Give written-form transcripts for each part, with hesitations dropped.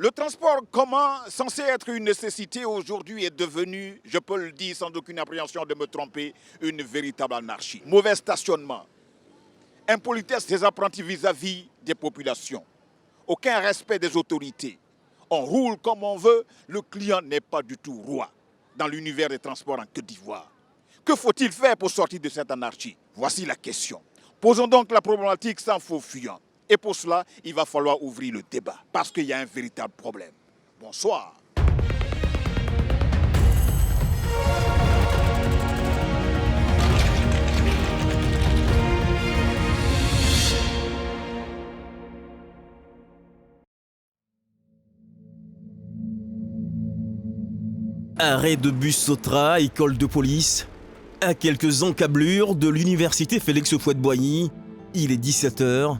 Le transport commun, censé être une nécessité aujourd'hui, est devenu, je peux le dire sans aucune appréhension de me tromper, une véritable anarchie. Mauvais stationnement, impolitesse des apprentis vis-à-vis des populations, aucun respect des autorités. On roule comme on veut, le client n'est pas du tout roi dans l'univers des transports en Côte d'Ivoire. Que faut-il faire pour sortir de cette anarchie? Voici la question. Posons donc la problématique sans faux fuyant. Et pour cela, il va falloir ouvrir le débat, parce qu'il y a un véritable problème. Bonsoir. Arrêt de bus Sotra, école de police. À quelques encablures de l'université Félix Houphouët-Boigny, il est 17h.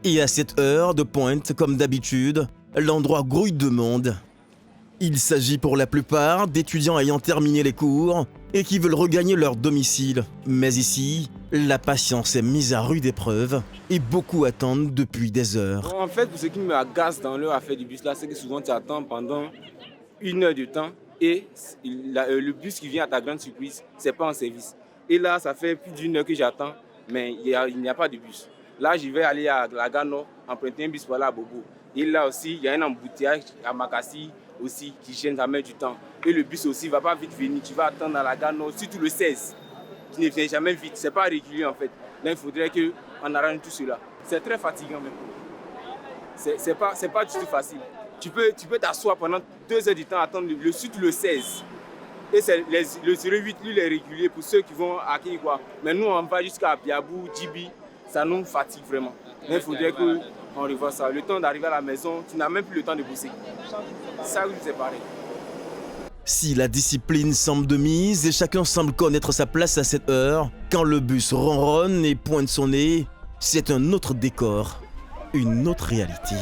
Et à cette heure de pointe, comme d'habitude, l'endroit grouille de monde. Il s'agit pour la plupart d'étudiants ayant terminé les cours et qui veulent regagner leur domicile. Mais ici, la patience est mise à rude épreuve et beaucoup attendent depuis des heures. Bon, en fait, ce qui me agace dans leur affaire du bus là, c'est que souvent tu attends pendant 1 heure de temps et le bus qui vient à ta grande surprise, c'est pas en service. Et là, ça fait plus d'1 heure que j'attends, mais il n'y a pas de bus. Là, je vais aller à la gare Nord, emprunter un bus pour aller à Bobo. Et là aussi, il y a un embouteillage à Makassi aussi qui gêne, ça met du temps. Et le bus aussi ne va pas vite venir. Tu vas attendre à la gare Nord, surtout le 16, qui ne vient jamais vite. C'est pas régulier en fait. Là, il faudrait qu'on arrange tout cela. C'est très fatigant même. C'est pas du tout facile. Tu peux t'asseoir pendant 2 heures du temps, attendre surtout le 16. Et c'est le 08, lui, il est régulier pour ceux qui vont à Kéigua. Mais nous, on va jusqu'à Biabou, Djibi. Ça nous fatigue vraiment. Mais il faudrait qu'on revoie ça. Le temps d'arriver à la maison, tu n'as même plus le temps de bosser. Ça, oui, c'est pareil. Si la discipline semble de mise et chacun semble connaître sa place à cette heure, quand le bus ronronne et pointe son nez, c'est un autre décor, une autre réalité.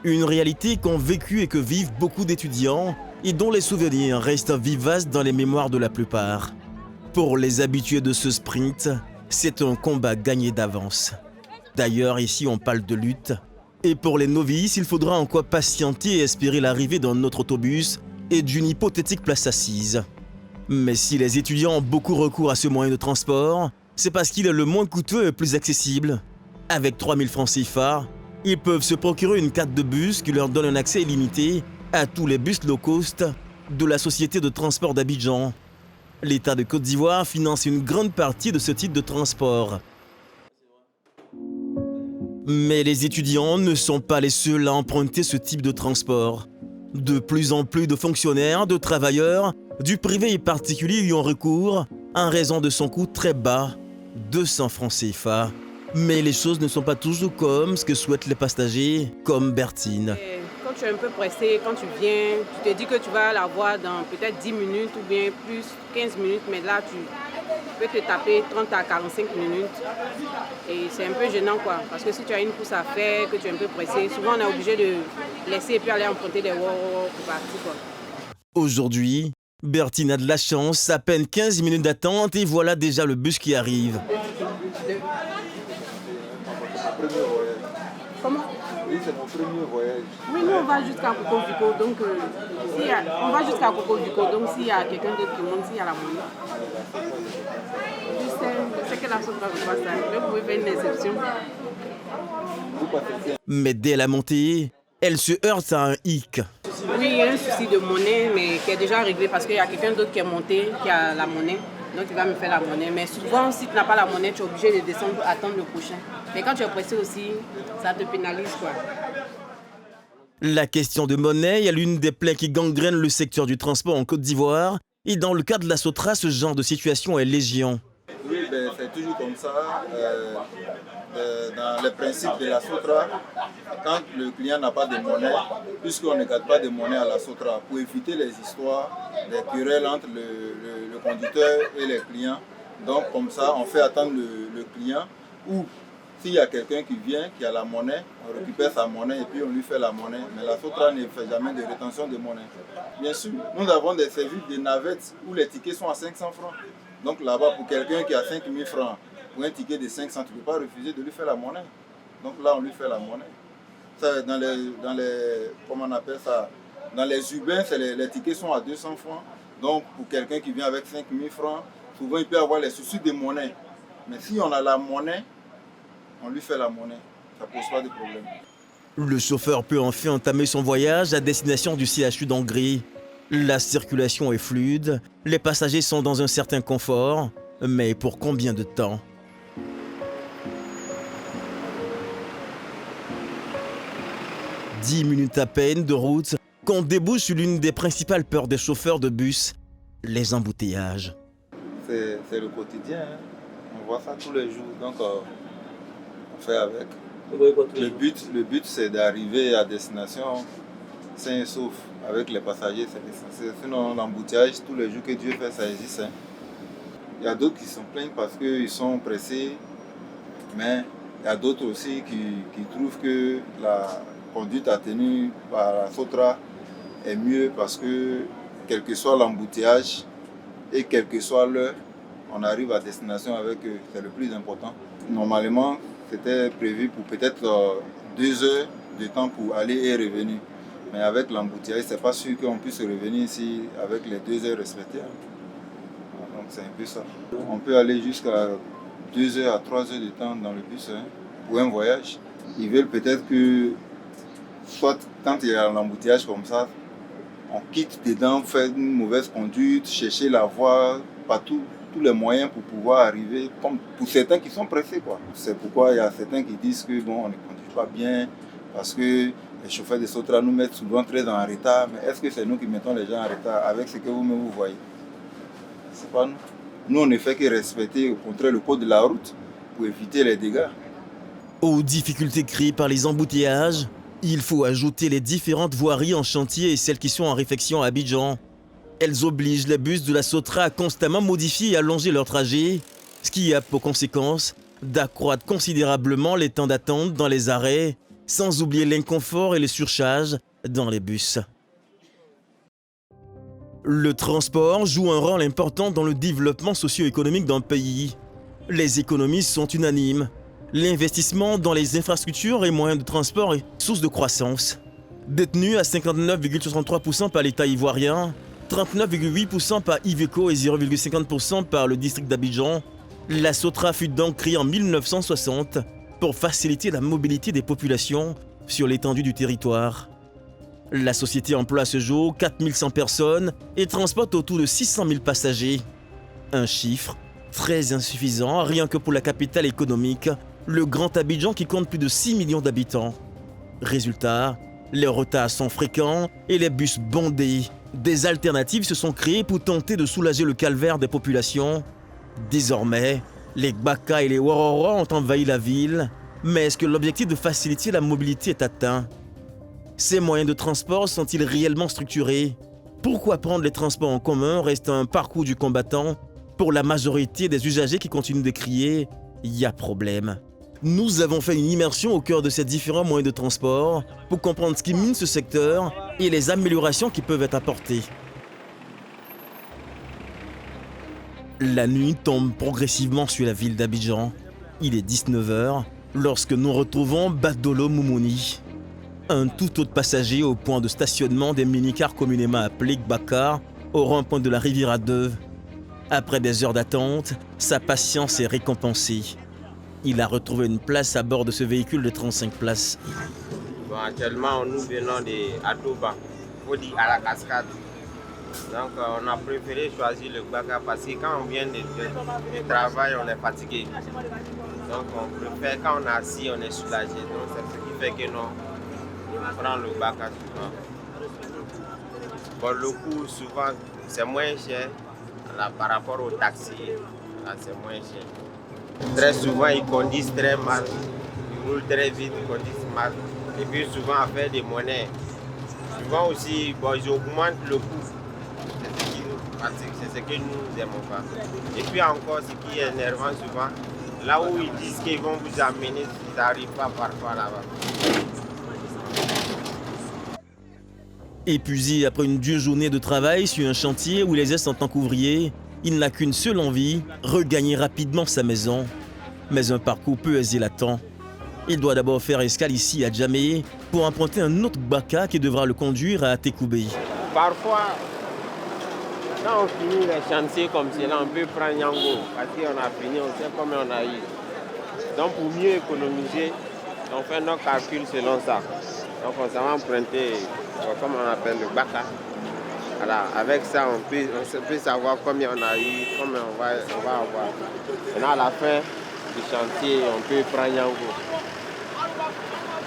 Une réalité qu'ont vécu et que vivent beaucoup d'étudiants et dont les souvenirs restent vivaces dans les mémoires de la plupart. Pour les habitués de ce sprint, c'est un combat gagné d'avance. D'ailleurs, ici on parle de lutte. Et pour les novices, il faudra encore patienter et espérer l'arrivée d'un autre autobus et d'une hypothétique place assise. Mais si les étudiants ont beaucoup recours à ce moyen de transport, c'est parce qu'il est le moins coûteux et plus accessible. Avec 3000 francs CFA, ils peuvent se procurer une carte de bus qui leur donne un accès illimité à tous les bus low cost de la Société de transport d'Abidjan. L'État de Côte d'Ivoire finance une grande partie de ce type de transport. Mais les étudiants ne sont pas les seuls à emprunter ce type de transport. De plus en plus de fonctionnaires, de travailleurs, du privé et particulier y ont recours en raison de son coût très bas, 200 francs CFA. Mais les choses ne sont pas toujours comme ce que souhaitent les passagers, comme Bertine. Quand tu es un peu pressé, quand tu viens, tu te dis que tu vas l'avoir dans peut-être 10 minutes ou bien plus, 15 minutes, mais là tu peux te taper 30 à 45 minutes. Et c'est un peu gênant quoi, parce que si tu as une course à faire, que tu es un peu pressé, souvent on est obligé de laisser et puis aller emprunter des WOW pour partir quoi. Aujourd'hui, Bertine a de la chance, à peine 15 minutes d'attente et voilà déjà le bus qui arrive. Comment? Oui, c'est mon premier voyage. Oui, nous on va jusqu'à Coco Vico, donc on va jusqu'à Coco Vico, donc s'il y a quelqu'un d'autre qui monte, s'il y a la monnaie. Je sais que la sauce va pas ça, mais vous pouvez faire une exception. Mais dès la montée, elle se heurte à un hic. Oui, il y a un souci de monnaie, mais qui est déjà réglé parce qu'il y a quelqu'un d'autre qui est monté, qui a la monnaie. Donc il va me faire la monnaie. Mais souvent, si tu n'as pas la monnaie, tu es obligé de descendre pour attendre le prochain. Mais quand tu es pressé aussi, ça te pénalise quoi. La question de monnaie est l'une des plaies qui gangrènent le secteur du transport en Côte d'Ivoire. Et dans le cas de la Sotra, ce genre de situation est légion. Oui, c'est toujours comme ça. Dans le principe de la Sotra, quand le client n'a pas de monnaie, puisqu'on ne garde pas de monnaie à la Sotra, pour éviter les histoires, les querelles entre le conducteur et les clients, donc comme ça, on fait attendre le client ou S'il y a quelqu'un qui vient, qui a la monnaie, on récupère sa monnaie et puis on lui fait la monnaie. Mais la Sotra ne fait jamais de rétention de monnaie. Bien sûr, nous avons des services de navettes où les tickets sont à 500 francs. Donc là-bas, pour quelqu'un qui a 5000 francs, pour un ticket de 500, tu ne peux pas refuser de lui faire la monnaie. Donc là, on lui fait la monnaie. Ça, dans les comment on appelle ça, dans les urbains, les tickets sont à 200 francs. Donc pour quelqu'un qui vient avec 5000 francs, souvent il peut avoir les soucis de monnaie. Mais si on a la monnaie, on lui fait la monnaie. Ça ne pose pas de problème. Le chauffeur peut enfin entamer son voyage à destination du CHU d'Angry. La circulation est fluide, les passagers sont dans un certain confort, mais pour combien de temps? « 10 minutes à peine de route qu'on débouche sur l'une des principales peurs des chauffeurs de bus, les embouteillages. » C'est le quotidien, hein. On voit ça tous les jours, donc on fait avec. Le but c'est d'arriver à destination sain et sauf avec les passagers. Sinon l'embouteillage, tous les jours que Dieu fait, ça existe. Hein. Il y a d'autres qui se plaignent parce qu'ils sont pressés, mais il y a d'autres aussi qui trouvent que la conduite tenue par la Sotra est mieux parce que quel que soit l'embouteillage et quelle que soit l'heure, on arrive à destination avec eux. C'est le plus important. Normalement, c'était prévu pour peut-être 2 heures de temps pour aller et revenir. Mais avec l'embouteillage, c'est pas sûr qu'on puisse revenir ici avec les 2 heures respectives. Donc c'est un peu ça. On peut aller jusqu'à 2 heures à 3 heures de temps dans le bus pour un voyage. Ils veulent peut-être que, soit quand il y a l'embouteillage comme ça, on quitte dedans, faire une mauvaise conduite, chercher la voie partout. Tous les moyens pour pouvoir arriver, comme pour certains qui sont pressés, quoi. C'est pourquoi il y a certains qui disent que bon, on ne conduit pas bien, parce que les chauffeurs de Sotra nous mettent souvent très en retard. Mais est-ce que c'est nous qui mettons les gens en retard avec ce que vous-même vous voyez? C'est pas nous. Nous, on ne fait que respecter au contraire le code de la route pour éviter les dégâts. Aux difficultés créées par les embouteillages, il faut ajouter les différentes voiries en chantier et celles qui sont en réfection à Abidjan. Elles obligent les bus de la Sotra à constamment modifier et allonger leur trajet, ce qui a pour conséquence d'accroître considérablement les temps d'attente dans les arrêts, sans oublier l'inconfort et le surcharge dans les bus. Le transport joue un rôle important dans le développement socio-économique d'un pays. Les économistes sont unanimes. L'investissement dans les infrastructures et moyens de transport est source de croissance. Détenu à 59,63% par l'État ivoirien, 39,8% par Iveco et 0,50% par le district d'Abidjan, la Sotra fut donc créée en 1960 pour faciliter la mobilité des populations sur l'étendue du territoire. La société emploie à ce jour 4100 personnes et transporte autour de 600 000 passagers. Un chiffre très insuffisant rien que pour la capitale économique, le Grand Abidjan qui compte plus de 6 millions d'habitants. Résultat, les retards sont fréquents et les bus bondés. Des alternatives se sont créées pour tenter de soulager le calvaire des populations. Désormais, les Gbaka et les Wororo ont envahi la ville. Mais est-ce que l'objectif de faciliter la mobilité est atteint? Ces moyens de transport sont-ils réellement structurés? Pourquoi prendre les transports en commun reste un parcours du combattant? Pour la majorité des usagers qui continuent de crier « il y a problème ». Nous avons fait une immersion au cœur de ces différents moyens de transport pour comprendre ce qui mine ce secteur et les améliorations qui peuvent être apportées. La nuit tombe progressivement sur la ville d'Abidjan. Il est 19h lorsque nous retrouvons Badolo Moumouni, un tout autre passager au point de stationnement des minicars communément appelés Gbaka au rond-point de la Riviera 2. Après des heures d'attente, sa patience est récompensée. Il a retrouvé une place à bord de ce véhicule de 35 places. Bon, actuellement, nous venons de Atoba, Fodi à la cascade. Donc, on a préféré choisir le Gbaka parce que quand on vient du travail, on est fatigué. Donc, on préfère, quand on est assis, on est soulagé. Donc, c'est ce qui fait que nous, on prend le Gbaka souvent. Bon, le coût, souvent, c'est moins cher là, par rapport au taxi. Là, c'est moins cher. Très souvent, ils conduisent très mal. Ils roulent très vite, ils conduisent mal. Et puis, souvent, à faire des monnaies. Souvent aussi, bon, ils augmentent le coût. C'est ce que nous n'aimons pas. Et puis encore, ce qui est énervant souvent, là où ils disent qu'ils vont vous amener, ils n'arrivent pas parfois là-bas. Épuisé après une dure journée de travail sur un chantier où il exerce en tant qu'ouvrier, il n'a qu'une seule envie, regagner rapidement sa maison. Mais un parcours peu aisé l'attend. Il doit d'abord faire escale ici à Djamé pour emprunter un autre Baka qui devra le conduire à Atekoubé. Parfois, quand on finit les chantiers comme cela, on peut prendre Nyango parce qu'on a fini, on sait combien on a eu. Donc pour mieux économiser, on fait nos calculs selon ça. Donc on s'en va emprunter, comme on appelle le Baka. Voilà, avec ça, on peut savoir combien on a eu, combien on va avoir. Maintenant, à la fin du chantier, on peut prendre Nyango. Il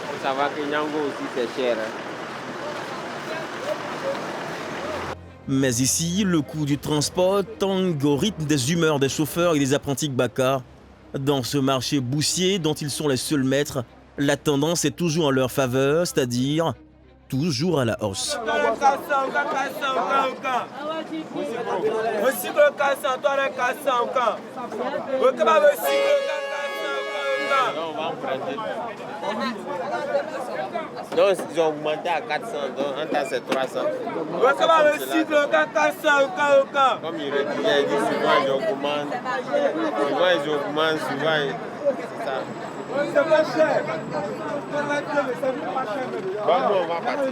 faut savoir que Nyango aussi, c'est cher. Mais ici, le coût du transport tangue au rythme des humeurs des chauffeurs et des apprentis Baka. Dans ce marché boussier dont ils sont les seuls maîtres, la tendance est toujours en leur faveur, c'est-à-dire toujours à la hausse. On va emprunter. Donc ils ont augmenté à 400, donc en temps c'est 300. Comme il dit souvent ils augmentent, souvent c'est ça. Bon, on va partir.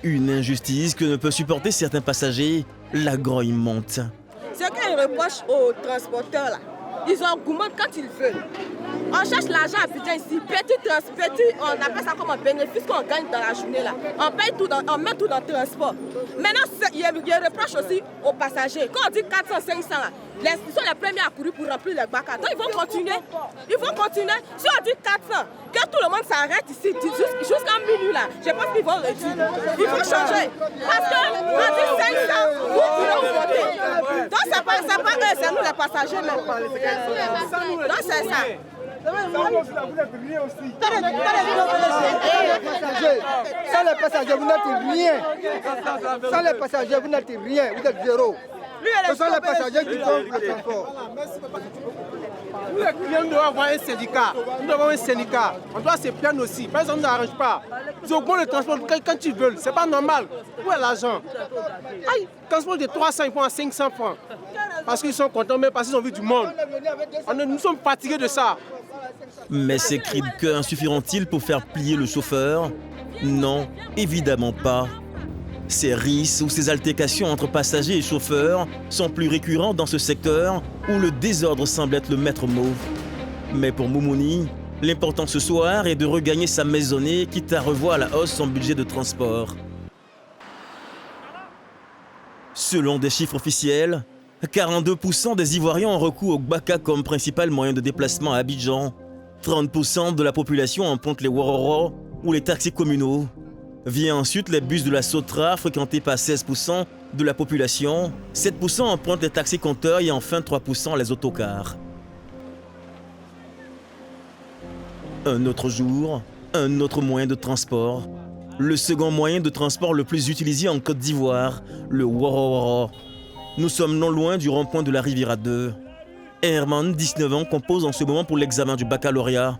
Une injustice que ne peuvent supporter certains passagers, la grogne monte. Ce qu'ils reprochent aux transporteurs, là, ils augmentent quand ils veulent. On cherche l'argent à Abidjan ici, petit, on appelle ça comme un bénéfice qu'on gagne dans la journée. Là. On paye tout, on met tout dans le transport. Maintenant, il reproche aussi aux passagers. Quand on dit 400, 500, là, ils sont les premiers à courir pour remplir les bacs. Donc ils vont continuer. Si on dit 400, que tout le monde s'arrête ici jusqu'à minuit, là, je pense qu'ils vont le dire. Il faut changer. Parce qu'on dit 500, vous pouvez voter. Donc c'est pas eux, c'est nous les passagers même. Donc c'est ça. Sans les passagers, vous n'êtes rien. Sans les passagers, vous n'êtes rien. Vous êtes zéro. Ce sont les passagers qui font le transport. Nous, les clients, doivent avoir un syndicat. Nous devons avoir un syndicat. On doit se plaindre aussi. Par exemple, on n'arrange pas. Ils augmentent le transport quand ils veulent. Ce n'est pas normal. Où est l'argent? Le transport de 300 francs à 500 francs. Parce qu'ils sont contents, mais parce qu'ils ont vu du monde. Nous sommes fatigués de ça. Mais ces cris de cœur suffiront-ils pour faire plier le chauffeur? Non, évidemment pas. Ces risques ou ces altercations entre passagers et chauffeurs sont plus récurrents dans ce secteur où le désordre semble être le maître mot. Mais pour Moumouni, l'important ce soir est de regagner sa maisonnée, quitte à revoir à la hausse son budget de transport. Selon des chiffres officiels, 42% des Ivoiriens ont recours au Baka comme principal moyen de déplacement à Abidjan. 30% de la population emprunte les Wororo ou les taxis communaux. Vient ensuite les bus de la Sotra, fréquentés par 16% de la population. 7% empruntent les taxis compteurs et enfin 3% les autocars. Un autre jour, un autre moyen de transport. Le second moyen de transport le plus utilisé en Côte d'Ivoire, le Wororo. Nous sommes non loin du rond-point de la Riviera 2. Herman, 19 ans, compose en ce moment pour l'examen du baccalauréat.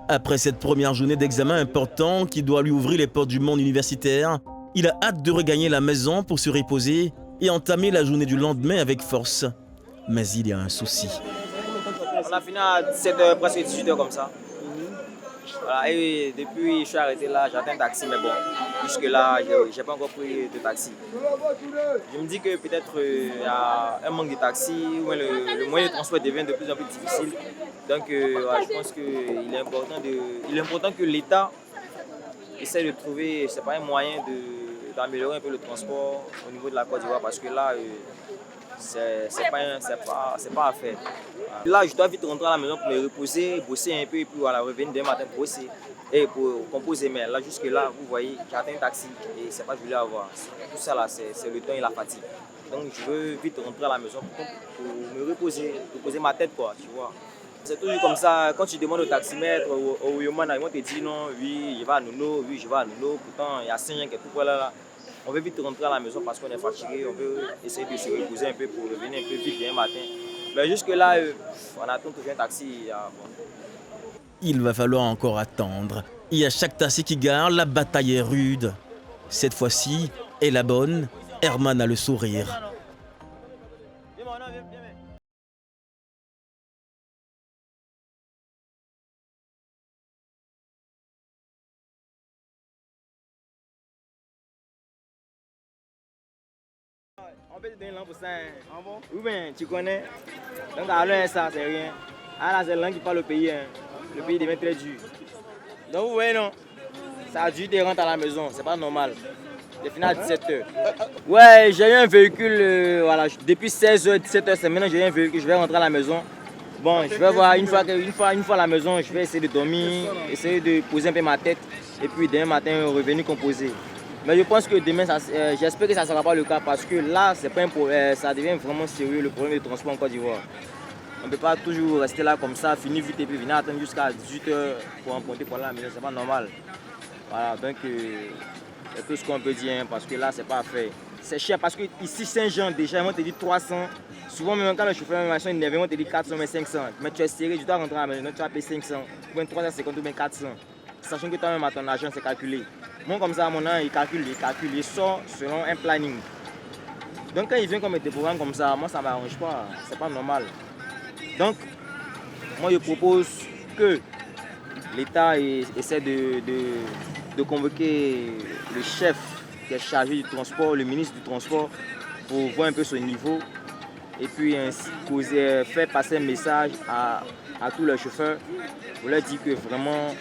Après cette première journée d'examen important qui doit lui ouvrir les portes du monde universitaire, il a hâte de regagner la maison pour se reposer et entamer la journée du lendemain avec force. Mais il y a un souci. On a fini à 17h, presque 18h comme ça. Voilà, et depuis je suis arrêté là, j'attends un taxi, mais bon, jusque-là, je n'ai pas encore pris de taxi. Je me dis que peut-être il y a un manque de taxi, ou le moyen de transport devient de plus en plus difficile. Donc je pense qu'il est important que l'État essaie de trouver, je sais pas, un moyen d'améliorer un peu le transport au niveau de la Côte d'Ivoire, parce que là, c'est pas à faire. Là, je dois vite rentrer à la maison pour me reposer, bosser un peu, et puis voilà, revenir demain matin pour bosser et pour composer. Mais là, jusque-là, vous voyez, j'attends un taxi et c'est pas que je voulais avoir. Tout ça là, c'est le temps et la fatigue. Donc je veux vite rentrer à la maison pour me reposer ma tête, quoi, tu vois. C'est toujours comme ça, quand tu demandes au taximètre, au Yoman, ils vont te dire non, oui, je vais à Nono, oui, je vais à Nono. Pourtant, il y a 5 gens qui sont tout là. On veut vite rentrer à la maison parce qu'on est fatigué, on veut essayer de se reposer un peu pour revenir un peu vite demain matin. Mais jusque-là, on attend toujours un taxi. Il va falloir encore attendre. Et à chaque taxi qui gare, la bataille est rude. Cette fois-ci, est la bonne, Herman a le sourire. On peut te donner langue pour ça. Ah bon? Oui, bien, tu connais. Donc, à l'heure, ça, c'est rien. Ah là, c'est la langue qui parle au pays. Hein. Le pays devient très dur. Donc, vous voyez, non? Ça a dû te rentrer à la maison. C'est pas normal. J'ai fini à 17h. Ouais, j'ai eu un véhicule. Voilà, depuis 16h, 17h, c'est maintenant que j'ai eu un véhicule. Je vais rentrer à la maison. Bon, je vais voir une fois à la maison, je vais essayer de dormir, essayer de poser un peu ma tête. Et puis, demain matin, revenir composer. Mais je pense que demain, j'espère que ça ne sera pas le cas parce que là, c'est pas ça devient vraiment sérieux le problème de transport en Côte d'Ivoire. On ne peut pas toujours rester là comme ça, finir vite et puis venir attendre jusqu'à 18h pour emprunter pour aller à la maison, c'est pas normal. Voilà, donc c'est tout ce qu'on peut dire hein, parce que là, c'est pas à faire. C'est cher parce que ici, Saint-Jean, déjà, ils vont te dire 300. Souvent, même quand le chauffeur est énervé, ils vont te dire 400, mais 500. Mais tu es serré, tu dois rentrer à la maison, donc tu vas payer 500, ou bien 350 ou bien 400. Sachant que toi-même, à ton argent, c'est calculé. Moi, comme ça, mon âge, il calcule, il sort selon un planning. Donc, quand il vient comme des programmes comme ça, moi, ça ne m'arrange pas. C'est pas normal. Donc, moi, je propose que l'État essaie de convoquer le chef qui est chargé du transport, le ministre du transport, pour voir un peu son niveau. Et puis, ainsi, faire passer un message à tous les chauffeurs pour leur dire que vraiment,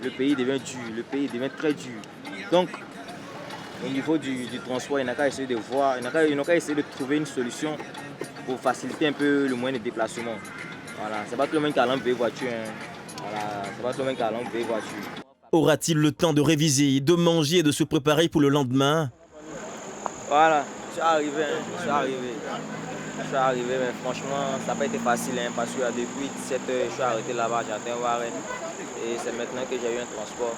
le pays devient dur, le pays devient très dur. Donc, au niveau du transport, il n'a qu'à essayer de voir, il n'a qu'à essayer de trouver une solution pour faciliter un peu le moyen de déplacement. Voilà, c'est pas tout le monde qui a l'envie de voiture. Hein. Voilà, c'est pas tout le monde qui a l'envie de voiture. Aura-t-il le temps de réviser, de manger et de se préparer pour le lendemain? Voilà, je suis arrivé, mais franchement, ça n'a pas été facile hein, parce que depuis 17h, je suis arrêté là-bas, j'ai atteint Warren. Et c'est maintenant que j'ai eu un transport.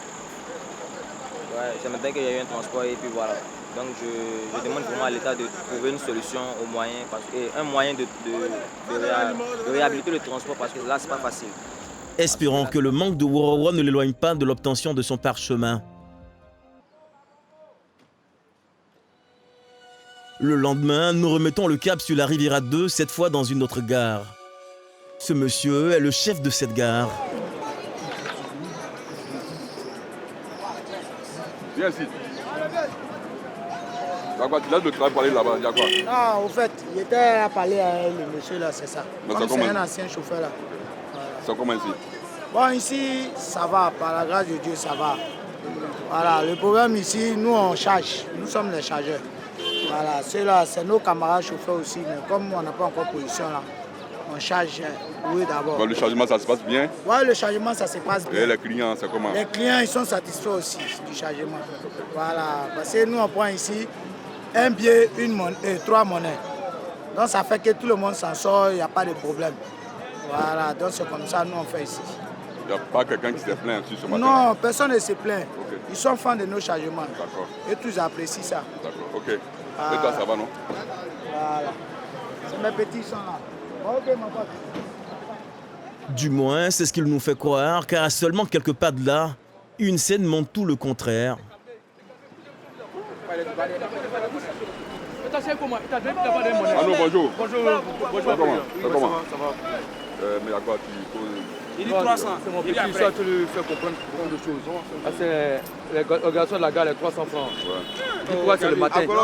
Ouais, c'est maintenant que j'ai eu un transport et puis voilà. Donc je demande vraiment à l'État de trouver une solution au moyen, un moyen de réhabiliter le transport parce que là, c'est pas facile. Espérons que le manque de Worowa ne l'éloigne pas de l'obtention de son parchemin. Le lendemain, nous remettons le cap sur la Riviera 2, cette fois dans une autre gare. Ce monsieur est le chef de cette gare. Viens ici. D'accord, tu laisses le travail pour aller là-bas, il y a quoi? Ah, au fait, il était à parler à le monsieur là, c'est ça. Comme c'est un ancien chauffeur là. Voilà. C'est comment ici? Bon, ici, ça va, par la grâce de Dieu, ça va. Voilà, le problème ici, nous on charge, nous sommes les chargeurs. Voilà, ceux-là, c'est nos camarades chauffeurs aussi, mais comme on n'a pas encore position là, on charge, oui d'abord. Bon, le chargement, ça se passe bien? Oui, le chargement, ça se passe bien. Et les clients, c'est comment? Les clients, ils sont satisfaits aussi du chargement. Voilà, parce que nous, on prend ici un billet, 3 monnaies. Donc, ça fait que tout le monde s'en sort, il n'y a pas de problème. Voilà, donc c'est comme ça, nous, on fait ici. Il n'y a pas quelqu'un qui se plaint sur ce matin? Non, personne ne se plaint. Okay. Ils sont fans de nos chargements. D'accord. Et tous apprécient ça. D'accord, ok. Et toi, ça va, non? Voilà. C'est mes petits sont là. Ok, mon pote. Du moins, c'est ce qu'il nous fait croire, car à seulement quelques pas de là, une scène montre tout le contraire. Allô, bonjour. Bonjour. Comment? Ça va. Mais à quoi tu poses? Il dit 300. C'est mon petit, ça tu lui fais comprendre beaucoup de choses. C'est l'organisation de la gare, les 300 francs. Ouais. Il croit que c'est le matin. Et donc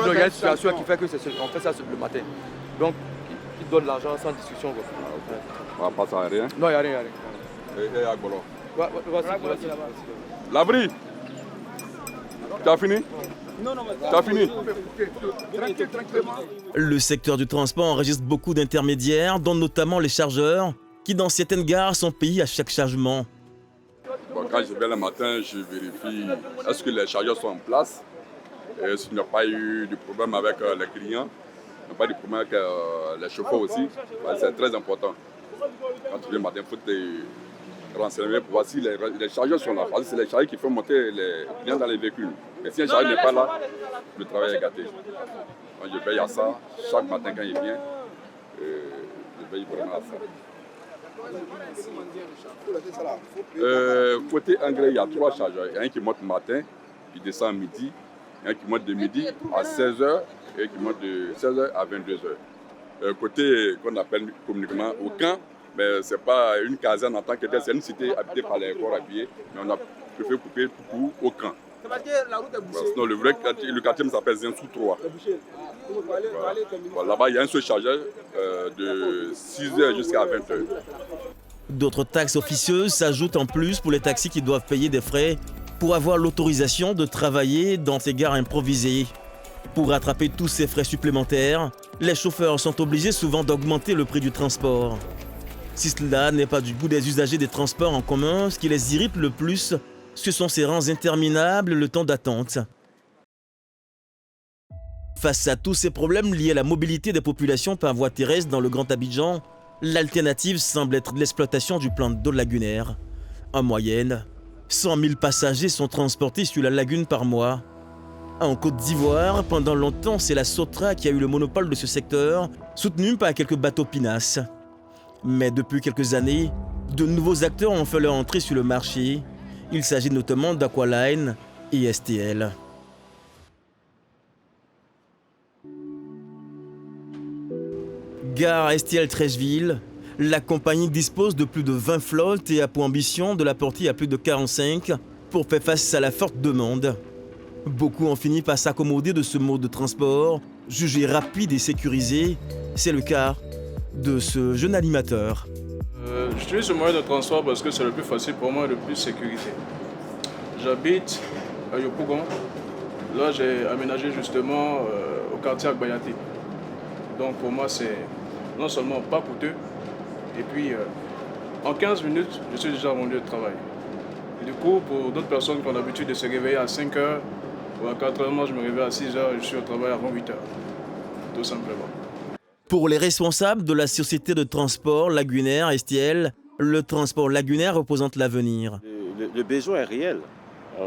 il y a une situation qui fait que on fait ça le matin. Donc il donne l'argent sans discussion. On va passer à rien? Non, il n'y a rien. Et à Golo? Voici. Labri, tu as fini? Non, tu as fini? Le secteur du transport enregistre beaucoup d'intermédiaires, dont notamment les chargeurs, qui dans certaines gares sont payés à chaque chargement. Bon, quand je viens le matin, je vérifie est-ce que les chargeurs sont en place et s'il n'y a pas eu de problème avec les clients, il n'y a pas de problème avec les chauffeurs aussi. C'est très important. Quand tu viens le matin, il faut te renseigner pour voir si les chargeurs sont là. Parce que c'est les chargeurs qui font monter les clients dans les véhicules. Mais si un chargeur n'est pas là, le travail est gâté. Moi, je veille à ça chaque matin quand il vient. Je veille vraiment à ça. Côté engrais, il y a 3 chargeurs. Il y a un qui monte le matin, qui descend à midi. Il y a un qui monte de midi à 16h et qui monte de 16h à 22h. Côté qu'on appelle communiquement au camp, mais ce n'est pas une caserne en tant que telle, c'est une cité habitée par les corps appuyés, mais on a préféré couper tout au camp. Sinon, le quartier s'appelle Zinsou 3. Voilà. Là-bas, il y a un seul chargeur de 6h jusqu'à 20h. D'autres taxes officieuses s'ajoutent en plus pour les taxis qui doivent payer des frais pour avoir l'autorisation de travailler dans ces gares improvisées. Pour rattraper tous ces frais supplémentaires, les chauffeurs sont obligés souvent d'augmenter le prix du transport. Si cela n'est pas du goût des usagers des transports en commun, ce qui les irrite le plus, ce sont ces rangs interminables, le temps d'attente. Face à tous ces problèmes liés à la mobilité des populations par voie terrestre dans le Grand Abidjan, l'alternative semble être l'exploitation du plan d'eau lagunaire. En moyenne, 100 000 passagers sont transportés sur la lagune par mois. En Côte d'Ivoire, pendant longtemps, c'est la Sotra qui a eu le monopole de ce secteur, soutenu par quelques bateaux pinasses. Mais depuis quelques années, de nouveaux acteurs ont fait leur entrée sur le marché. Il s'agit notamment d'Aqualine et STL. Gare STL Treichville, la compagnie dispose de plus de 20 flottes et a pour ambition de la porter à plus de 45 pour faire face à la forte demande. Beaucoup ont fini par s'accommoder de ce mode de transport, jugé rapide et sécurisé. C'est le cas de ce jeune animateur. J'utilise ce moyen de transport parce que c'est le plus facile pour moi et le plus sécurisé. J'habite à Yopougon. Là, j'ai aménagé justement au quartier Akbayati. Donc pour moi, c'est non seulement pas coûteux, et puis en 15 minutes, je suis déjà à mon lieu de travail. Et du coup, pour d'autres personnes qui ont l'habitude de se réveiller à 5 h ou à 4 h, moi je me réveille à 6 h et je suis au travail avant 8 h, tout simplement. Pour les responsables de la société de transport lagunaire STL, le transport lagunaire représente l'avenir. Le besoin est réel.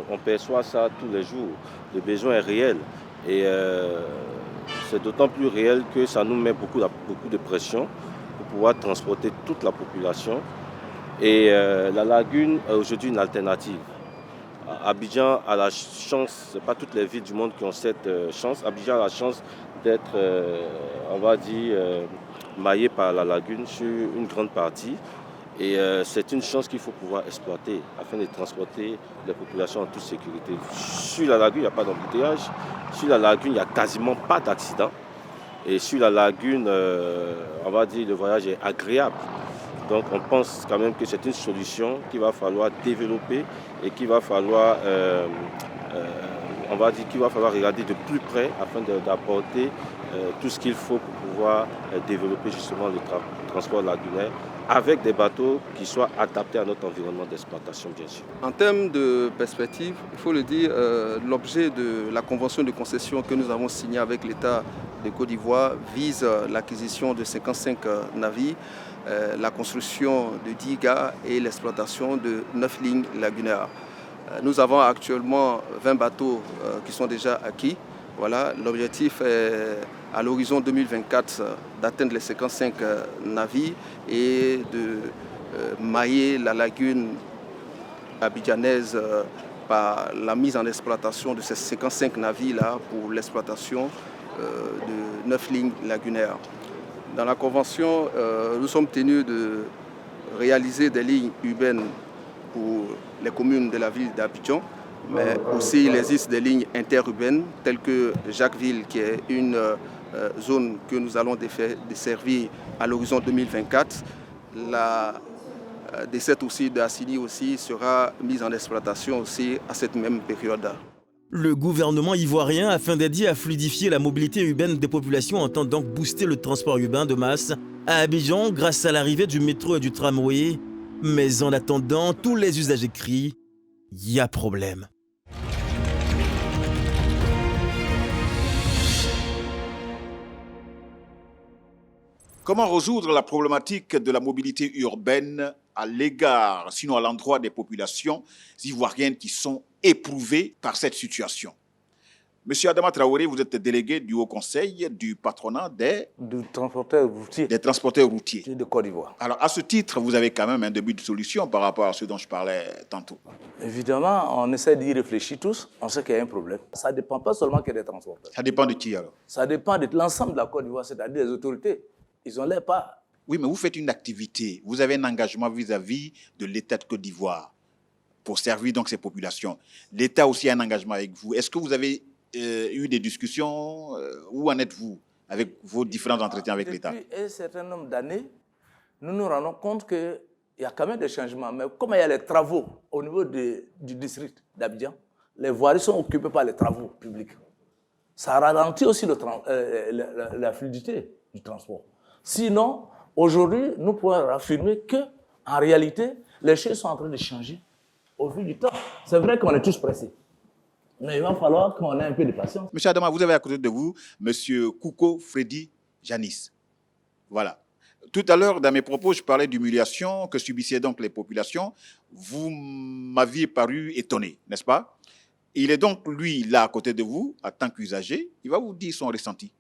On perçoit ça tous les jours. Le besoin est réel. Et c'est d'autant plus réel que ça nous met beaucoup de pression pour pouvoir transporter toute la population. Et la lagune est aujourd'hui une alternative. Abidjan a la chance, ce n'est pas toutes les villes du monde qui ont cette chance. Abidjan a la chance d'être, on va dire, maillé par la lagune sur une grande partie. Et c'est une chance qu'il faut pouvoir exploiter afin de transporter les populations en toute sécurité. Sur la lagune, il n'y a pas d'embouteillage. Sur la lagune, il n'y a quasiment pas d'accident. Et sur la lagune, on va dire, le voyage est agréable. Donc on pense quand même que c'est une solution qu'il va falloir développer et qu'il va falloir, on va dire qu'il va falloir regarder de plus près afin d'apporter tout ce qu'il faut pour pouvoir développer justement le transport lagunaire avec des bateaux qui soient adaptés à notre environnement d'exploitation, bien sûr. En termes de perspective, il faut le dire, l'objet de la convention de concession que nous avons signée avec l'État de Côte d'Ivoire vise l'acquisition de 55 navires, la construction de 10 gares et l'exploitation de 9 lignes lagunaires. Nous avons actuellement 20 bateaux qui sont déjà acquis. Voilà, l'objectif est à l'horizon 2024 d'atteindre les 55 navires et de mailler la lagune abidjanaise par la mise en exploitation de ces 55 navires-là pour l'exploitation de 9 lignes lagunaires. Dans la convention, nous sommes tenus de réaliser des lignes urbaines pour les communes de la ville d'Abidjan, mais aussi il existe des lignes interurbaines telles que Jacquesville, qui est une zone que nous allons desservir à l'horizon 2024. La desserte aussi d'Assini aussi sera mise en exploitation aussi à cette même période. Le gouvernement ivoirien, afin d'aider à fluidifier la mobilité urbaine des populations, entend donc booster le transport urbain de masse à Abidjan grâce à l'arrivée du métro et du tramway. Mais en attendant, tous les usagers crient « il y a problème ». Comment résoudre la problématique de la mobilité urbaine à l'égard, sinon à l'endroit des populations ivoiriennes qui sont éprouvées par cette situation? Monsieur Adama Traoré, vous êtes délégué du Haut Conseil du patronat des transporteurs routiers de Côte d'Ivoire. Alors, à ce titre, vous avez quand même un début de solution par rapport à ce dont je parlais tantôt. Évidemment, on essaie d'y réfléchir tous. On sait qu'il y a un problème. Ça ne dépend pas seulement que des transporteurs. Ça dépend de qui alors? Ça dépend de l'ensemble de la Côte d'Ivoire, c'est-à-dire des autorités. Ils ont l'air pas. Oui, mais vous faites une activité. Vous avez un engagement vis-à-vis de l'État de Côte d'Ivoire pour servir donc ces populations. L'État aussi a un engagement avec vous. Est-ce que vous avez eu des discussions? Où en êtes-vous avec vos différents entretiens avec l'État? Depuis un certain nombre d'années, nous nous rendons compte qu'il y a quand même des changements. Mais comme il y a les travaux au niveau du district d'Abidjan, les voiries sont occupées par les travaux publics. Ça ralentit aussi la fluidité du transport. Sinon, aujourd'hui, nous pouvons affirmer qu'en réalité, les choses sont en train de changer au fil du temps. C'est vrai qu'on est tous pressés. Mais il va falloir qu'on ait un peu de patience. Monsieur Adama, vous avez à côté de vous Monsieur Kouko Freddy Janis. Voilà. Tout à l'heure, dans mes propos, je parlais d'humiliation que subissaient donc les populations. Vous m'aviez paru étonné, n'est-ce pas? Il est donc, lui, là, à côté de vous, en tant qu'usager. Il va vous dire son ressenti.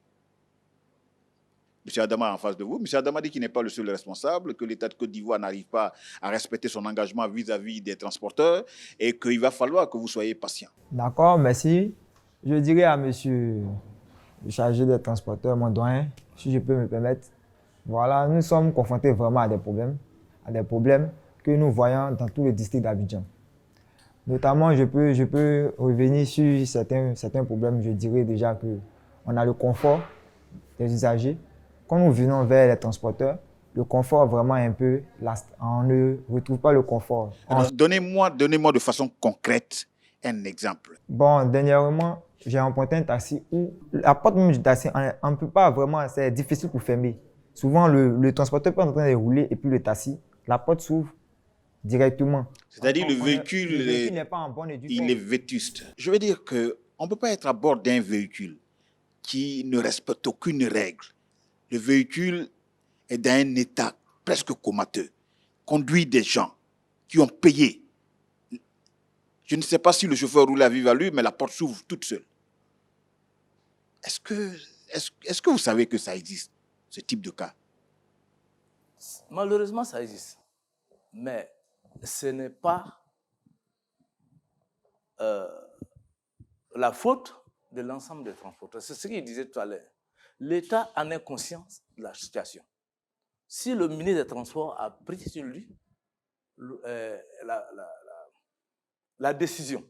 M. Adama en face de vous. M. Adama dit qu'il n'est pas le seul responsable, que l'État de Côte d'Ivoire n'arrive pas à respecter son engagement vis-à-vis des transporteurs et qu'il va falloir que vous soyez patient. D'accord, merci. Je dirais à monsieur le chargé des transporteurs, mon doyen, si je peux me permettre, voilà, nous sommes confrontés vraiment à des problèmes que nous voyons dans tout le district d'Abidjan. Notamment, je peux revenir sur certains problèmes. Je dirais déjà qu'on a le confort des usagers. Quand nous venons vers les transporteurs, le confort vraiment un peu, on ne retrouve pas le confort. Donnez-moi de façon concrète un exemple. Bon, dernièrement, j'ai emprunté un taxi où la porte même du taxi, on ne peut pas vraiment, c'est difficile pour fermer. Souvent, le transporteur peut être en train de rouler et puis le taxi, la porte s'ouvre directement. C'est-à-dire le véhicule n'est pas en bonne et due forme. Il est vétuste. Je veux dire qu'on ne peut pas être à bord d'un véhicule qui ne respecte aucune règle. Le véhicule est dans un état presque comateux, conduit des gens qui ont payé. Je ne sais pas si le chauffeur roule à vive allure, mais la porte s'ouvre toute seule. Est-ce que vous savez que ça existe, ce type de cas? Malheureusement, ça existe. Mais ce n'est pas la faute de l'ensemble des transporteurs. C'est ce qu'il disait tout à l'heure. L'État en est conscient de la situation. Si le ministre des Transports a pris sur lui la décision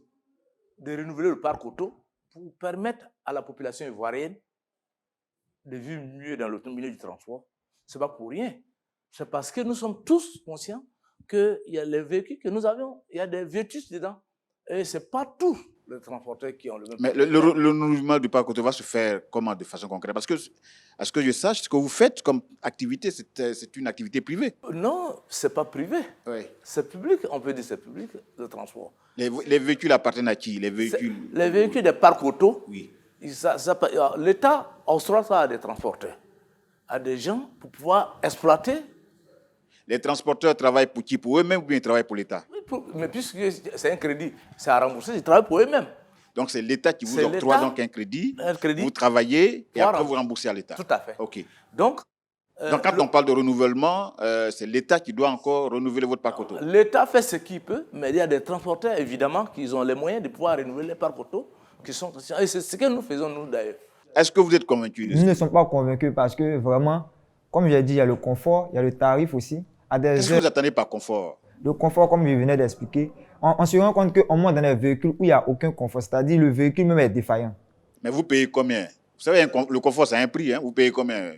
de renouveler le parc auto pour permettre à la population ivoirienne de vivre mieux dans le milieu du transport, ce n'est pas pour rien. C'est parce que nous sommes tous conscients qu'il y a les véhicules que nous avions, il y a des vétustes dedans. Et ce n'est pas tous les transporteurs qui ont le même problème. Mais le renouvellement du parc auto va se faire comment de façon concrète? Parce que, à ce que je sache, ce que vous faites comme activité, c'est une activité privée. Non, ce n'est pas privé. Oui. C'est public, on peut dire c'est public, le transport. Les véhicules appartiennent à qui? Les véhicules des parcs auto. Oui. L'État octroie ça à des transporteurs, à des gens pour pouvoir exploiter. Les transporteurs travaillent pour qui? Pour eux-mêmes ou bien ils travaillent pour l'État? Mais puisque c'est un crédit, c'est à rembourser, ils travaillent pour eux-mêmes. Donc c'est l'État qui vous octroie donc un crédit, vous travaillez et après vous remboursez à l'État. Tout à fait. OK. Donc quand on parle de renouvellement, c'est l'État qui doit encore renouveler votre parc auto. L'État fait ce qu'il peut, mais il y a des transporteurs, évidemment, qui ont les moyens de pouvoir renouveler les parcs auto, qui sont... Et c'est ce que nous faisons, nous, d'ailleurs. Est-ce que vous êtes convaincus? Nous ne sommes pas convaincus parce que vraiment, comme j'ai dit, il y a le confort, il y a le tarif aussi. Qu'est-ce que vous attendez par confort? Le confort, comme je venais d'expliquer, on se rend compte qu'on monte dans des véhicules où il n'y a aucun confort, c'est-à-dire le véhicule même est défaillant. Mais vous payez combien? Vous savez, le confort, c'est un prix, hein? Vous payez combien?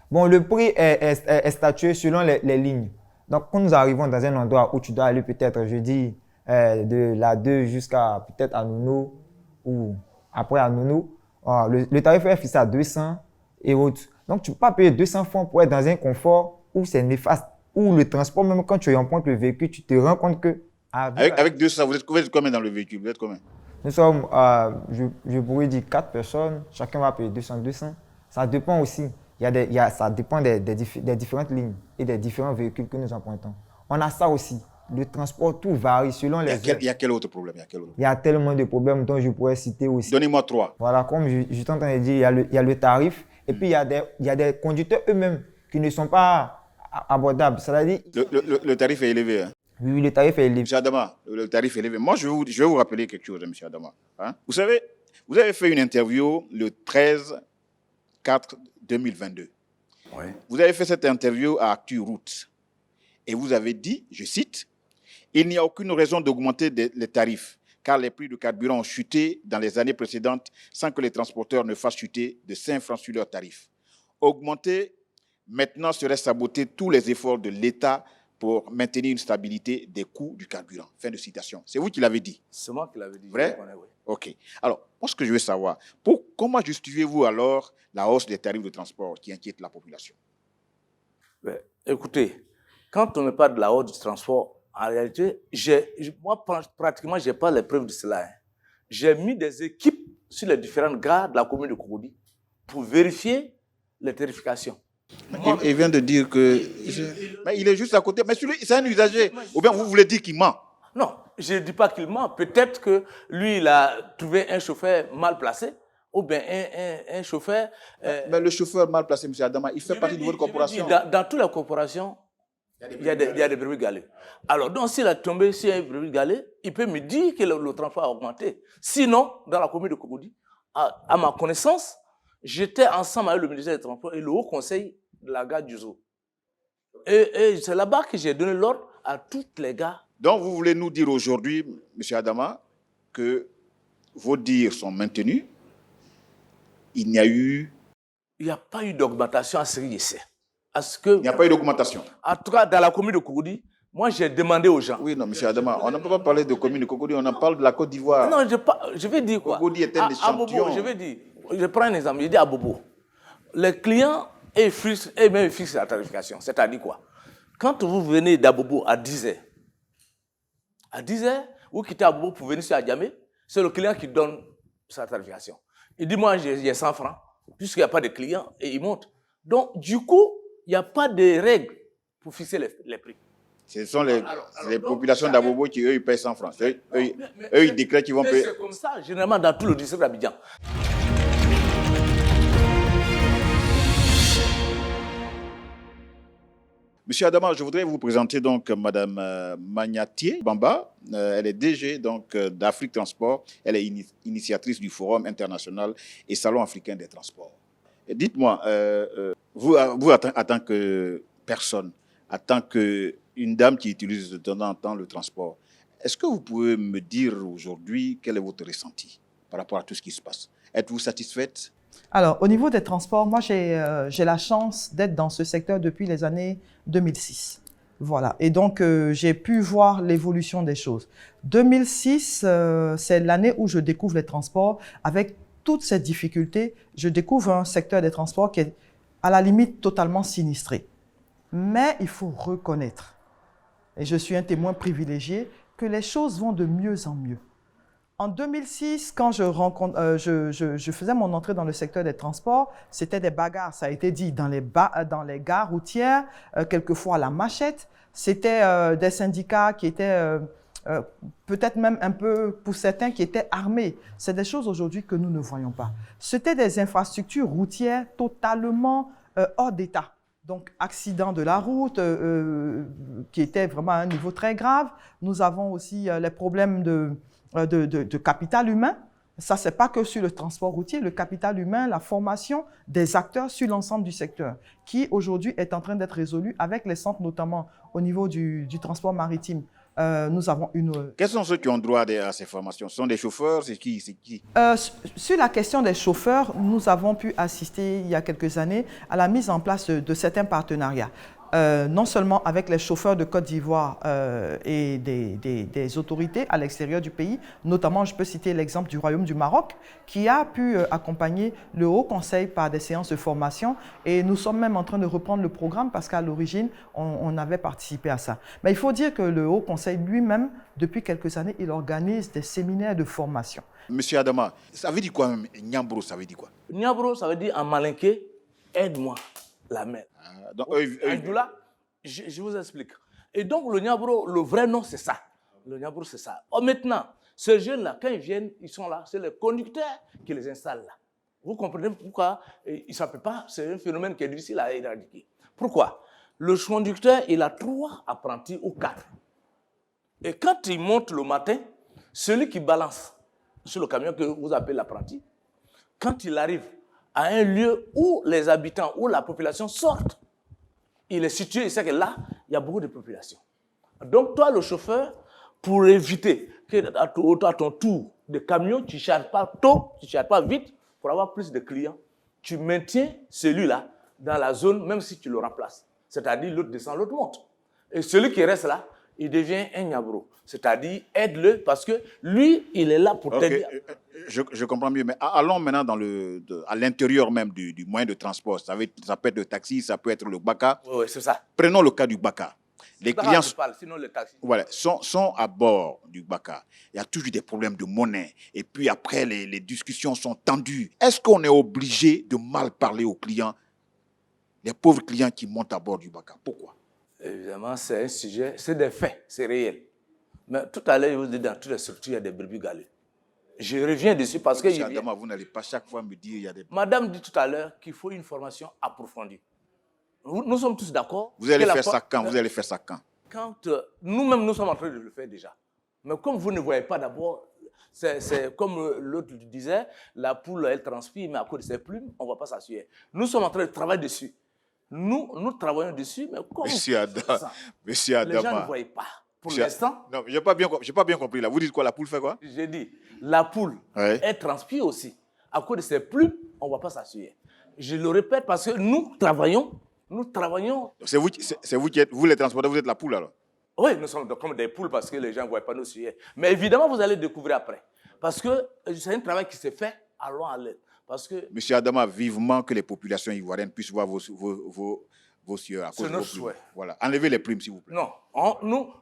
Bon, le prix est statué selon les lignes. Donc, quand nous arrivons dans un endroit où tu dois aller peut-être, je dis, de la 2 jusqu'à peut-être à Nounou ou après à Nounou, le tarif est fixé à 200 et autres. Donc, tu ne peux pas payer 200 francs pour être dans un confort où c'est néfaste, où le transport, même quand tu empruntes le véhicule, tu te rends compte que... Avec 200, vous êtes combien dans le véhicule? Vous êtes combien? Nous sommes, je pourrais dire 4 personnes, chacun va payer 200. Ça dépend aussi. ça dépend des différentes lignes et des différents véhicules que nous empruntons. On a ça aussi. Le transport, tout varie selon les... Il y a quel autre problème? Il y a tellement de problèmes dont je pourrais citer aussi. Donnez-moi 3. Voilà, comme je suis en train de dire, il y a le tarif et puis il y a des conducteurs eux-mêmes qui ne sont pas abordables. C'est-à-dire... Le tarif est élevé. Hein? Oui, le tarif est élevé. M. Adama, le tarif est élevé. Moi, je vais vous rappeler quelque chose, M. Adama. Hein? Vous savez, vous avez fait une interview le 13/4/2022. Ouais. Vous avez fait cette interview à Actu Route. Et vous avez dit, je cite, « Il n'y a aucune raison d'augmenter les tarifs, car les prix du carburant ont chuté dans les années précédentes sans que les transporteurs ne fassent chuter de 5 francs sur leurs tarifs. Augmenter maintenant serait saboter tous les efforts de l'État pour maintenir une stabilité des coûts du carburant. » Fin de citation. C'est vous qui l'avez dit. C'est moi qui l'avais dit. Vrai? Oui. OK. Alors, moi, ce que je veux savoir, comment justifiez-vous alors la hausse des tarifs de transport qui inquiète la population? Ben, écoutez, quand on ne parle de la hausse du transport, en réalité, moi, pratiquement, je n'ai pas les preuves de cela. Hein. J'ai mis des équipes sur les différentes gares de la commune de Cocody pour vérifier les tarifications. Il vient de dire que... Mais il est juste à côté. Mais c'est un usager. Ou bien vous voulez dire qu'il ment? Non, je ne dis pas qu'il ment. Peut-être que lui, il a trouvé un chauffeur mal placé. Ou bien un chauffeur... Mais le chauffeur mal placé, M. Adama, il fait partie de votre corporation. Dans toutes les corporations, il y a des brebis galées. Alors, donc, s'il a tombé sur un brebis galé, il peut me dire que le transport a augmenté. Sinon, dans la commune de Cocody, à ma connaissance, j'étais ensemble avec le ministère des Transports et le Haut Conseil de la gare du Zoo. Et c'est là-bas que j'ai donné l'ordre à toutes les gares. Donc, vous voulez nous dire aujourd'hui, M. Adama, que vos dires sont maintenus. Il n'y a eu... Il n'y a pas eu d'augmentation à ce qu'il Il n'y a pas eu d'augmentation. En tout cas, dans la commune de Cocody, moi, j'ai demandé aux gens. Oui, non, M. Adama, on ne peut pas parler de commune de Cocody, on en parle de la Côte d'Ivoire. Non, je vais dire quoi. Cocody est un échantillon. Bobo, je vais dire, je prends un exemple, je dis à Bobo, les clients fixent la tarification. C'est-à-dire quoi? Quand vous venez d'Abobo à 10h, vous quittez Abobo pour venir sur Adjamé, c'est le client qui donne sa tarification. Il dit, moi, j'ai 100 francs, puisqu'il n'y a pas de clients, et il monte. Donc, du coup, il n'y a pas de règles pour fixer les prix. Ce sont les populations d'Abobo qui, eux, ils payent 100 francs. Eux, ils déclarent qu'ils vont payer. C'est comme ça, généralement, dans tout le district d'Abidjan. Monsieur Adama, je voudrais vous présenter donc Madame Magnatier Bamba. Elle est DG donc d'Afrique Transport. Elle est initiatrice du Forum international et Salon africain des transports. Dites-moi, vous en tant que personne, en tant qu'une dame qui utilise de temps en temps le transport, est-ce que vous pouvez me dire aujourd'hui quel est votre ressenti par rapport à tout ce qui se passe? Êtes-vous satisfaite? Alors, au niveau des transports, moi, j'ai la chance d'être dans ce secteur depuis les années 2006. Voilà. Et donc, j'ai pu voir l'évolution des choses. 2006, c'est l'année où je découvre les transports. Avec toutes ces difficultés, je découvre un secteur des transports qui est à la limite totalement sinistré. Mais il faut reconnaître, et je suis un témoin privilégié, que les choses vont de mieux en mieux. En 2006, quand je faisais mon entrée dans le secteur des transports, c'était des bagarres, ça a été dit, dans les gares routières, quelquefois à la machette. C'était des syndicats qui étaient peut-être même un peu, pour certains, qui étaient armés. C'est des choses aujourd'hui que nous ne voyons pas. C'était des infrastructures routières totalement hors d'état. Donc, accident de la route qui était vraiment à un niveau très grave. Nous avons aussi les problèmes de capital humain. Ça, ce n'est pas que sur le transport routier, le capital humain, la formation des acteurs sur l'ensemble du secteur, qui aujourd'hui est en train d'être résolu avec les centres, notamment au niveau du transport maritime. Nous avons une... Quels sont ceux qui ont droit à ces formations? Ce sont des chauffeurs? C'est qui? Sur la question des chauffeurs, nous avons pu assister il y a quelques années à la mise en place de certains partenariats. Non seulement avec les chauffeurs de Côte d'Ivoire et des autorités à l'extérieur du pays, notamment je peux citer l'exemple du Royaume du Maroc qui a pu accompagner le Haut Conseil par des séances de formation et nous sommes même en train de reprendre le programme parce qu'à l'origine on avait participé à ça. Mais il faut dire que le Haut Conseil lui-même, depuis quelques années, il organise des séminaires de formation. Monsieur Adama, ça veut dire quoi même? Nyambro, ça veut dire quoi? Nyambro, ça veut dire en malinké, aide-moi la mère. Donc, Anjoula, je vous explique. Et donc, le Niabro, le vrai nom, c'est ça. Le Niabro, c'est ça. Oh, maintenant, ces jeunes-là, quand ils viennent, ils sont là. C'est les conducteurs qui les installent là. Vous comprenez pourquoi ils ne savent pas. C'est un phénomène qui est difficile à éradiquer. Pourquoi? Le conducteur, il a 3 apprentis ou 4. Et quand il monte le matin, celui qui balance sur le camion que vous appelez l'apprenti, quand il arrive à un lieu où les habitants, où la population sortent, il est situé, il sait que là, il y a beaucoup de population. Donc toi, le chauffeur, pour éviter que à ton tour de camion, tu ne charges pas tôt, tu ne charges pas vite, pour avoir plus de clients, tu maintiens celui-là dans la zone, même si tu le remplaces. C'est-à-dire, l'autre descend, l'autre monte. Et celui qui reste là, il devient un Niabro. C'est-à-dire, aide-le parce que lui, il est là pour t'aider. Je comprends mieux, mais allons maintenant à l'intérieur même du moyen de transport. Ça peut être le taxi, ça peut être le Baka. Oui, c'est ça. Prenons le cas du Baka. Les clients sinon le taxi. Voilà, sont à bord du Baka. Il y a toujours des problèmes de monnaie. Et puis après, les discussions sont tendues. Est-ce qu'on est obligé de mal parler aux clients, les pauvres clients qui montent à bord du Baka? Pourquoi? Évidemment, c'est un sujet, c'est des faits, c'est réel. Mais tout à l'heure, je vous dis, dans toutes les structures, il y a des brebis galeux. Je reviens dessus parce que... Adama, vous n'allez pas chaque fois me dire il y a des... Madame dit tout à l'heure qu'il faut une formation approfondie. Nous sommes tous d'accord. Vous allez faire ça quand? Vous allez faire ça quand? Quand nous-mêmes, nous sommes en train de le faire déjà. Mais comme vous ne voyez pas d'abord, c'est comme l'autre disait, la poule, elle transpire, mais à cause de ses plumes, on ne va pas s'assurer. Nous sommes en train de travailler dessus. Nous travaillons dessus, mais comme Monsieur Adama, les gens ne voient pas. Pour l'instant... Non, je n'ai pas bien compris là. Vous dites quoi? La poule fait quoi? J'ai dit, la poule, elle transpire aussi. À cause de ses plumes, on ne va pas s'assurer. Je le répète parce que nous travaillons. C'est vous qui êtes, vous les transporteurs, vous êtes la poule alors? Oui, nous sommes comme des poules parce que les gens ne voient pas nos sujets. Mais évidemment, vous allez découvrir après. Parce que c'est un travail qui se fait à long à l'aide. Parce que... Monsieur Adama, vivement que les populations ivoiriennes puissent voir vos cieux à cause de vos plumes. Voilà. Enlevez les plumes, s'il vous plaît. Non,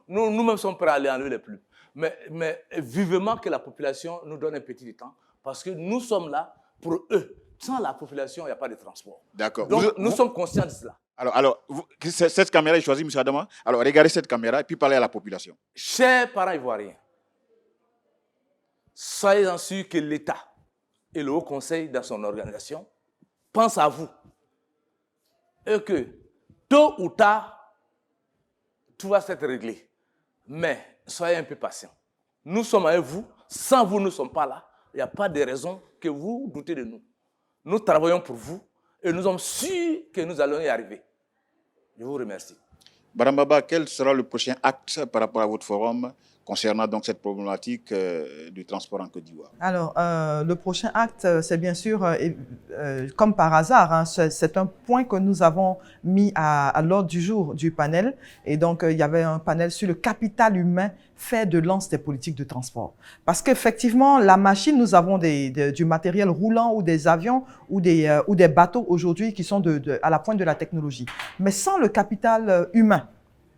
nous-mêmes sommes prêts à aller enlever les plumes. Mais vivement que la population nous donne un petit temps. Parce que nous sommes là pour eux. Sans la population, il n'y a pas de transport. D'accord. Donc, nous sommes conscients de cela. Alors cette caméra est choisie, M. Adama. Alors, regardez cette caméra et puis parlez à la population. Chers parents ivoiriens, soyez-en sûrs que l'État et le Haut Conseil, dans son organisation, pensent à vous. Et que, tôt ou tard, tout va s'être réglé. Mais soyez un peu patients. Nous sommes avec vous. Sans vous, nous ne sommes pas là. Il n'y a pas de raison que vous doutez de nous. Nous travaillons pour vous et nous sommes sûrs que nous allons y arriver. Je vous remercie. Barambaba, quel sera le prochain acte par rapport à votre forum concernant donc cette problématique du transport en Côte d'Ivoire? Alors, le prochain acte, c'est bien sûr, comme par hasard, hein, c'est un point que nous avons mis à l'ordre du jour du panel. Et donc, il y avait un panel sur le capital humain fait de lance des politiques de transport. Parce qu'effectivement, la machine, nous avons du matériel roulant ou des avions ou des bateaux aujourd'hui qui sont à la pointe de la technologie. Mais sans le capital humain,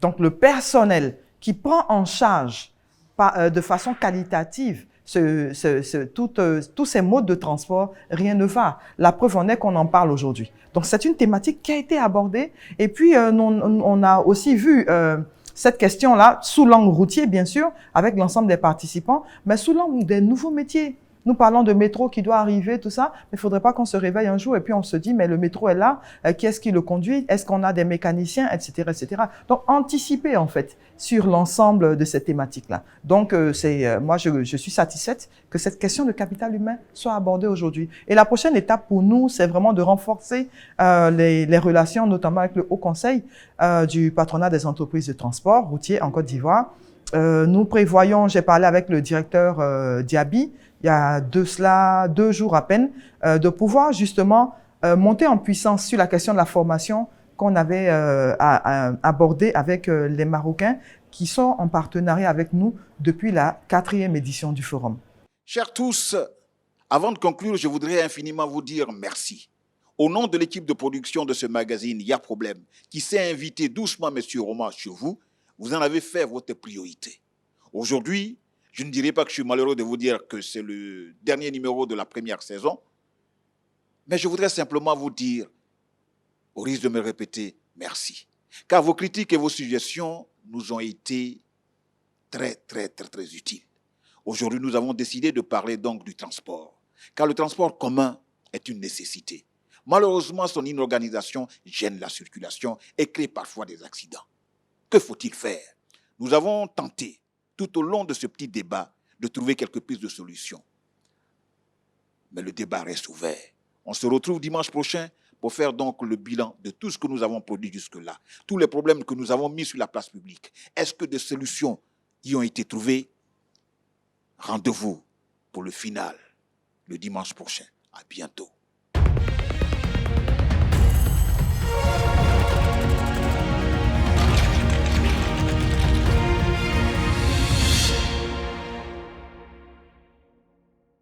donc le personnel qui prend en charge de façon qualitative tous ces modes de transport, rien ne va. La preuve en est qu'on en parle aujourd'hui. Donc, c'est une thématique qui a été abordée. Et puis, on a aussi vu cette question-là sous l'angle routier, bien sûr, avec l'ensemble des participants, mais sous l'angle des nouveaux métiers. Nous parlons de métro qui doit arriver, tout ça, mais il ne faudrait pas qu'on se réveille un jour et puis on se dit, mais le métro est là, qui est-ce qui le conduit? Est-ce qu'on a des mécaniciens, etc., etc. Donc, anticiper, en fait, sur l'ensemble de cette thématique-là. Donc, moi, je suis satisfaite que cette question de capital humain soit abordée aujourd'hui. Et la prochaine étape pour nous, c'est vraiment de renforcer les relations, notamment avec le Haut Conseil du patronat des entreprises de transport routier en Côte d'Ivoire. Nous prévoyons, j'ai parlé avec le directeur Diaby, il y a 2 jours à peine, de pouvoir justement monter en puissance sur la question de la formation qu'on avait abordée avec les Marocains qui sont en partenariat avec nous depuis la 4e édition du forum. Chers tous, avant de conclure, je voudrais infiniment vous dire merci. Au nom de l'équipe de production de ce magazine, Il y a problème, qui s'est invité doucement, M. Roman, chez vous, vous en avez fait votre priorité. Aujourd'hui, je ne dirais pas que je suis malheureux de vous dire que c'est le dernier numéro de la première saison, mais je voudrais simplement vous dire Au risque de me répéter, merci. Car vos critiques et vos suggestions nous ont été très utiles. Aujourd'hui, nous avons décidé de parler donc du transport. Car le transport commun est une nécessité. Malheureusement, son inorganisation gêne la circulation et crée parfois des accidents. Que faut-il faire? Nous avons tenté, tout au long de ce petit débat, de trouver quelques pistes de solutions. Mais le débat reste ouvert. On se retrouve dimanche prochain pour faire donc le bilan de tout ce que nous avons produit jusque-là, tous les problèmes que nous avons mis sur la place publique. Est-ce que des solutions y ont été trouvées? Rendez-vous pour le final, le dimanche prochain. À bientôt.